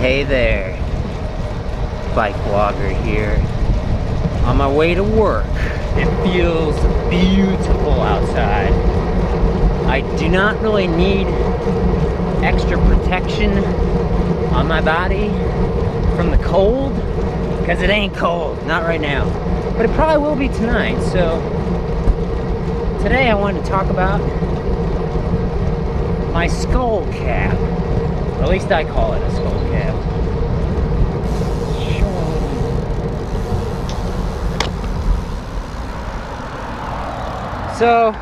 Hey there, BikeBlogger here. On my way to work. It feels beautiful outside. I do not really need extra protection on my body from the cold, because it ain't cold, not right now. But it probably will be tonight, so today I wanted to talk about my skull cap. Or at least I call it a skull cap. So,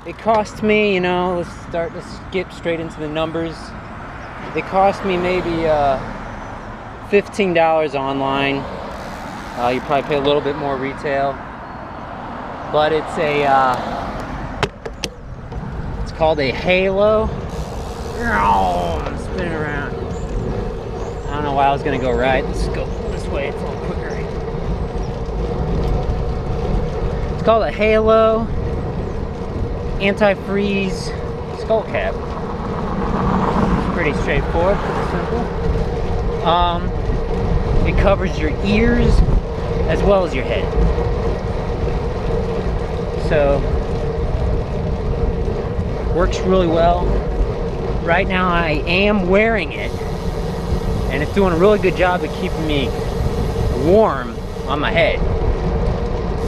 it cost me, you know, let's skip straight into the numbers. It cost me maybe $15 online. You probably pay a little bit more retail. But it's it's called a Halo. Oh, I'm spinning around. I don't know why I was gonna go right. Let's go this way, it's a little quicker. It's called a Halo anti-freeze skull cap. It's pretty straightforward, pretty simple. It covers your ears as well as your head. So, works really well. Right now I am wearing it, and it's doing a really good job of keeping me warm on my head,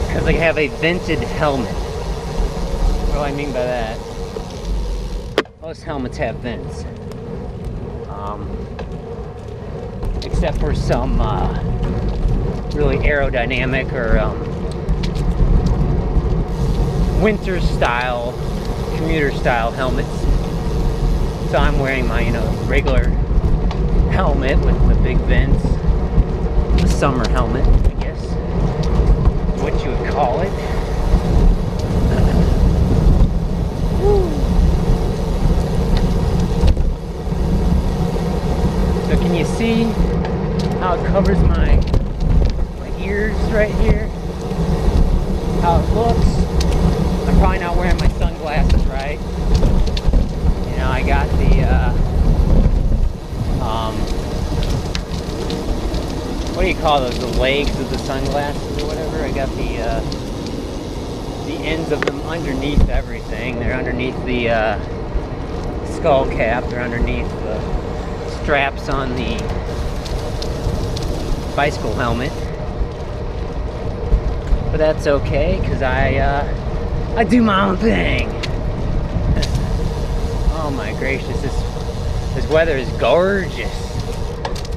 because I have a vented helmet. What do I mean by that? Most helmets have vents. Except for some really aerodynamic or winter style, commuter style helmets. So I'm wearing my, you know, regular helmet with the big vents. The summer helmet, I guess. What you would call it. So can you see how it covers my ears right here? How it looks? I'm probably not wearing my sunglasses right. You know, I got the what do you call those? The legs of the sunglasses or whatever. I got the ends of them underneath everything. They're underneath the skull cap. They're underneath the straps on the bicycle helmet. But that's okay, because I do my own thing. Oh my gracious, this weather is gorgeous.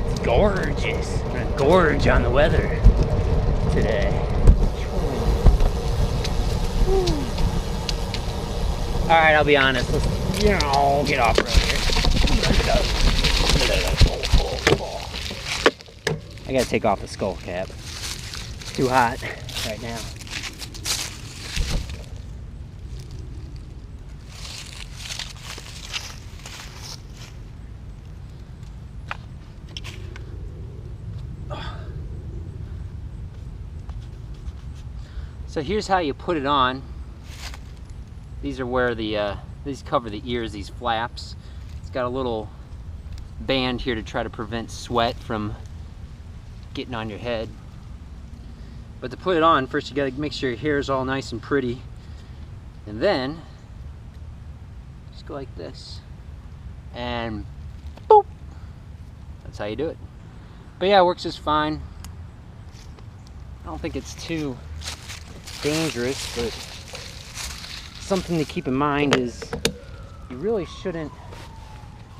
It's gorgeous. I'm gonna gorge on the weather today. Alright, I'll be honest. Let's, you know, get off road here. I gotta take off the skull cap. It's too hot right now. So here's how you put it on. These are where these cover the ears, these flaps. It's got a little band here to try to prevent sweat from getting on your head. But to put it on, first you gotta make sure your hair is all nice and pretty. And then, just go like this. And boop! That's how you do it. But yeah, it works just fine. I don't think it's too dangerous, but something to keep in mind is you really shouldn't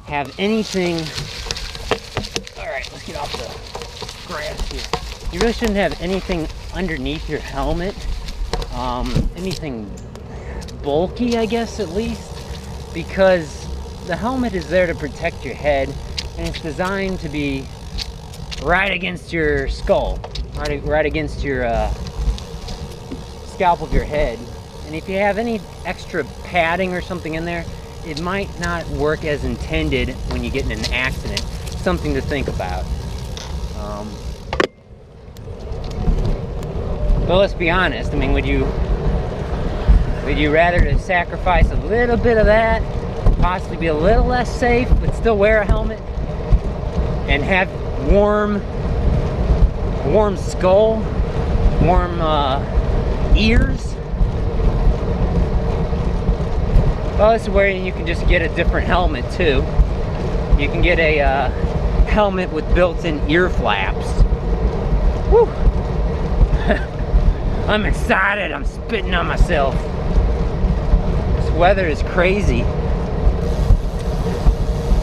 have anything. Alright, let's get off the grass here. You really shouldn't have anything underneath your helmet. Anything bulky, I guess, at least, because the helmet is there to protect your head, and it's designed to be right against your skull, right against your scalp of your head. And if you have any extra padding or something in there, it might not work as intended when you get in an accident. Something to think about. But let's be honest, I mean, would you rather to sacrifice a little bit of that, possibly be a little less safe, but still wear a helmet? and have warm skull, warm ears. Well, this is where you can just get a different helmet too. You can get a helmet with built-in ear flaps. Woo! I'm excited. I'm spitting on myself. This weather is crazy.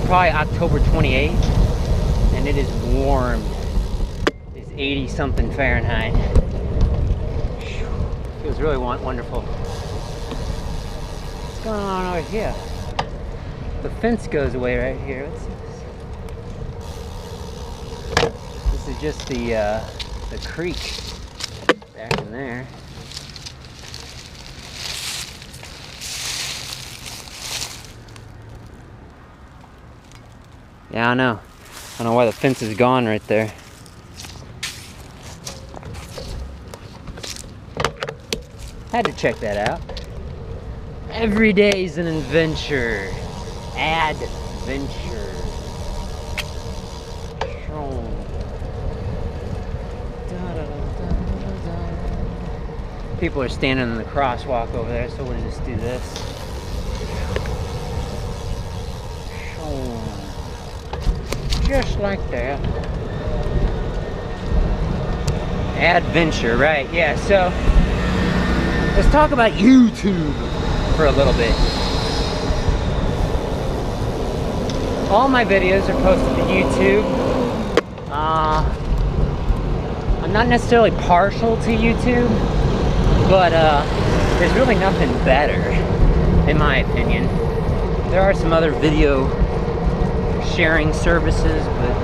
Probably October 28th, and it is warm. It's 80 something Fahrenheit. Feels really wonderful. What's going on over here? The fence goes away right here. What's this? This is just the creek back in there. Yeah, I know. I don't know why the fence is gone right there. Had to check that out. Every day's an adventure. Adventure. People are standing in the crosswalk over there, so we'll just do this. Just like that. Adventure, right? Yeah, so let's talk about YouTube for a little bit. All my videos are posted to YouTube. I'm not necessarily partial to YouTube, but there's really nothing better, in my opinion. There are some other video sharing services, but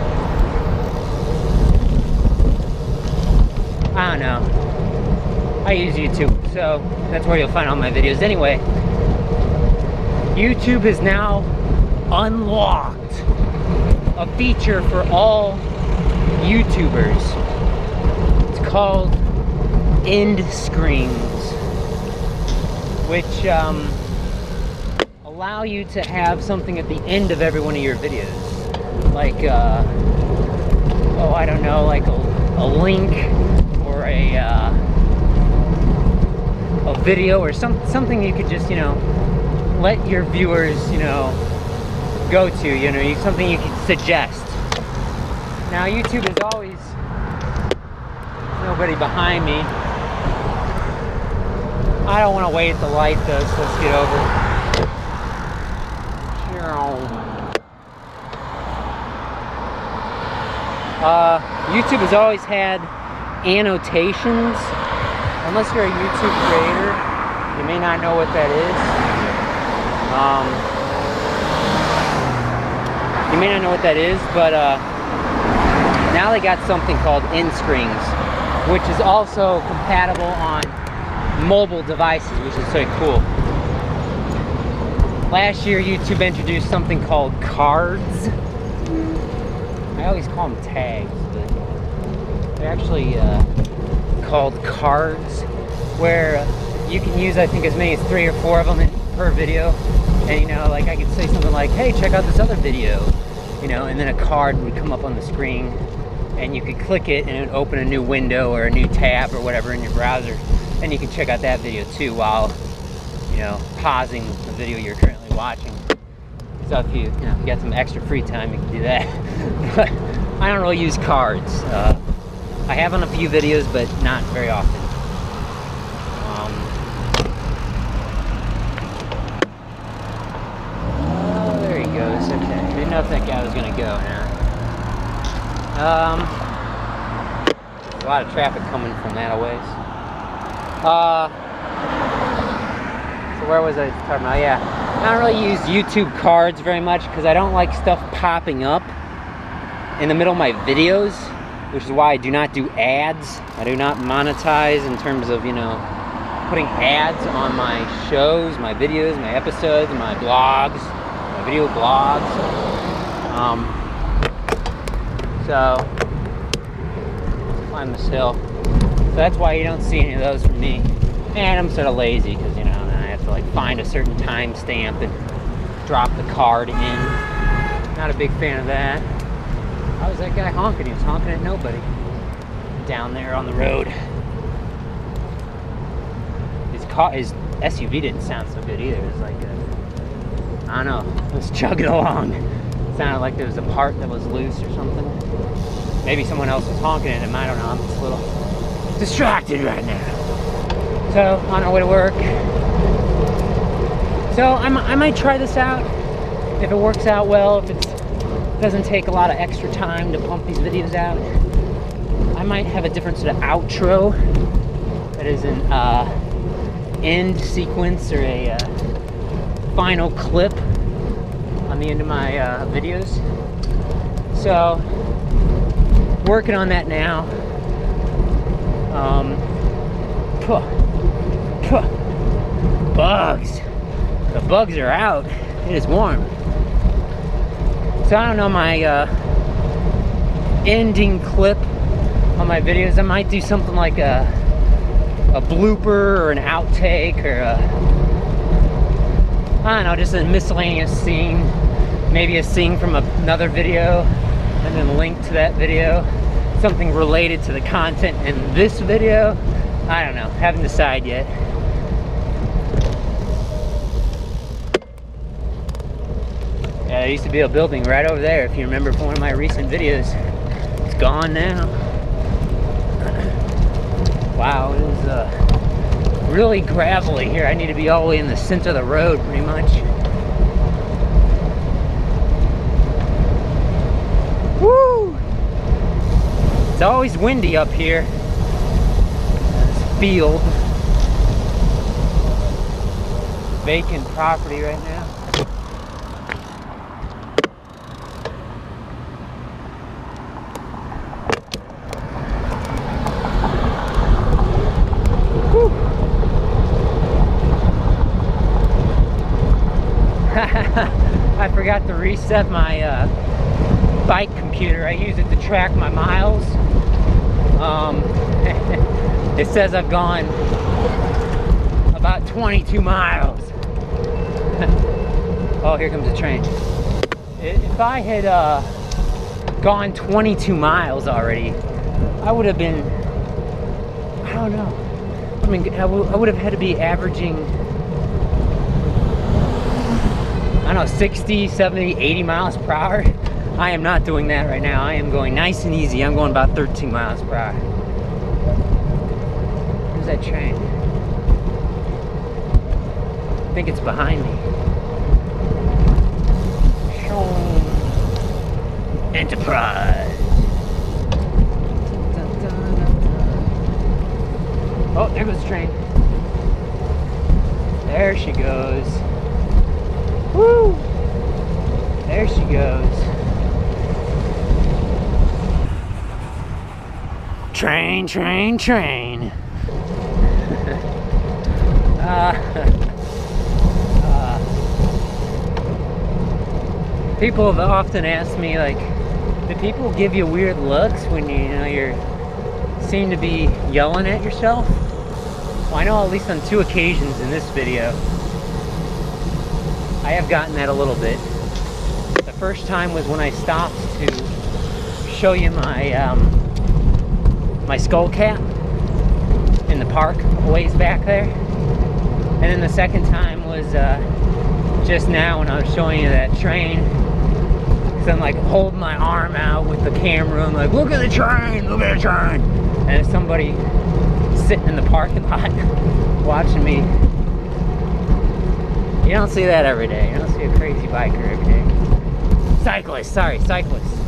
I don't know. I use YouTube, so that's where you'll find all my videos. Anyway, YouTube has now unlocked a feature for all YouTubers. It's called end screens, which allow you to have something at the end of every one of your videos, like oh, I don't know, like a link or a video or something you could just, you know, let your viewers, you know, go to, you know, something you could suggest. Now YouTube is always, nobody behind me. I don't want to wait at the light though, so let's get over. YouTube has always had annotations. Unless you're a YouTube creator, you may not know what that is. You may not know what that is, but now they got something called end screens, which is also compatible on mobile devices, which is so cool. Last year, YouTube introduced something called cards. I always call them tags, but they're actually called cards, where you can use, I think, as many as 3 or 4 of them per video. And, you know, like I could say something like, hey, check out this other video, you know, and then a card would come up on the screen, and you could click it, and it would open a new window or a new tab or whatever in your browser, and you can check out that video too while, you know, pausing the video you're currently watching. So if you got some extra free time, you can do that. But I don't really use cards. I have on a few videos, but not very often. Oh, there he goes. Okay, I didn't know if that guy was gonna go now. A lot of traffic coming from that a ways. So where was I talking about? Yeah, I don't really use YouTube cards very much because I don't like stuff popping up in the middle of my videos, which is why I do not do ads. I do not monetize in terms of, you know, putting ads on my shows, my videos, my episodes, my blogs, my video blogs. So, let's climb this hill. So that's why you don't see any of those from me. And I'm sort of lazy because, you know, I have to like find a certain timestamp and drop the card in. Not a big fan of that. How was that guy honking? He was honking at nobody down there on the road. His SUV didn't sound so good either. It was like I don't know, it was chugging along. It sounded like there was a part that was loose or something. Maybe someone else was honking at him, I don't know. I'm just a little distracted right now. So, on our way to work. So, I might try this out. If it works out well, if it doesn't take a lot of extra time to pump these videos out. I might have a different sort of outro that is an end sequence or a final clip on the end of my videos. So, working on that now. Bugs. The bugs are out. It is warm. So I don't know, my ending clip on my videos, I might do something like a blooper or an outtake or I don't know, just a miscellaneous scene. Maybe a scene from another video and then link to that video. Something related to the content in this video. I don't know, haven't decided yet. Yeah, there used to be a building right over there, if you remember from one of my recent videos. It's gone now. Wow, it is really gravelly here. I need to be all the way in the center of the road, pretty much. Woo! It's always windy up here. This field. Vacant property right now. I forgot to reset my bike computer. I use it to track my miles. It says I've gone about 22 miles. Oh, here comes a train. If I had gone 22 miles already, I would have been, I don't know. I mean, I would have had to be averaging, I don't know, 60, 70, 80 miles per hour. I am not doing that right now. I am going nice and easy. I'm going about 13 miles per hour. Where's that train? I think it's behind me. Enterprise. Oh, there goes the train. There she goes. Woo! There she goes. Train, train, train. People have often asked me, like, do people give you weird looks when you seem to be yelling at yourself? Well, I know at least on 2 occasions in this video, I have gotten that a little bit. The first time was when I stopped to show you my my skull cap in the park a ways back there. And then the second time was just now when I was showing you that train. So I'm like holding my arm out with the camera. I'm like, look at the train, look at the train. And there's somebody sitting in the parking lot watching me. You don't see that every day. You don't see a crazy biker every day. Cyclists, sorry, cyclists.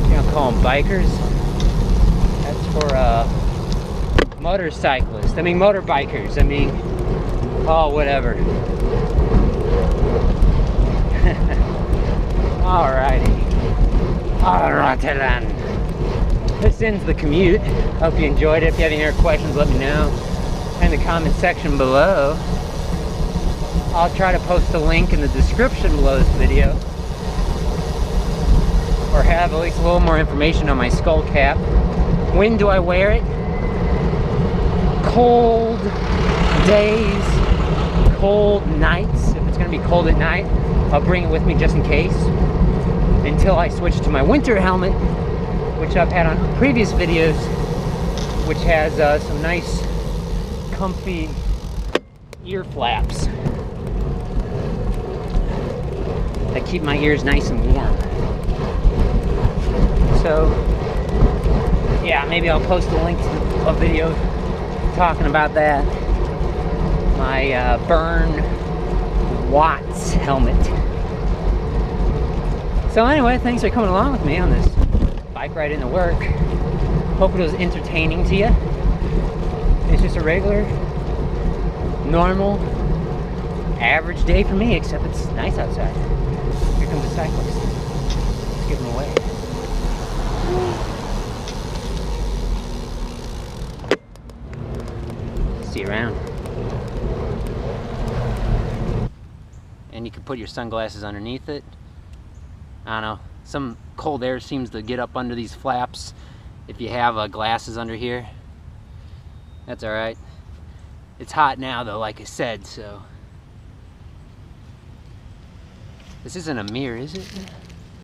You don't call them bikers. That's for motorcyclists. I mean motorbikers. I mean, oh, whatever. Alrighty. Alrighty then. This ends the commute. Hope you enjoyed it. If you have any other questions, let me know in the comment section below. I'll try to post a link in the description below this video, or have at least a little more information on my skull cap. When do I wear it? Cold days, cold nights. If it's going to be cold at night, I'll bring it with me just in case. until I switch to my winter helmet, which I've had on previous videos, which has some nice comfy ear flaps that keep my ears nice and warm. So yeah, maybe I'll post a link to a video talking about that. My Bern Watts helmet. So anyway, thanks for coming along with me on this bike ride into work. Hope it was entertaining to you. It's just a regular, normal, average day for me, except it's nice outside. Here comes a cyclist. Let's give him away. See you around. And you can put your sunglasses underneath it. I don't know, some cold air seems to get up under these flaps if you have glasses under here. That's alright. It's hot now though, like I said, so. This isn't a mirror, is it?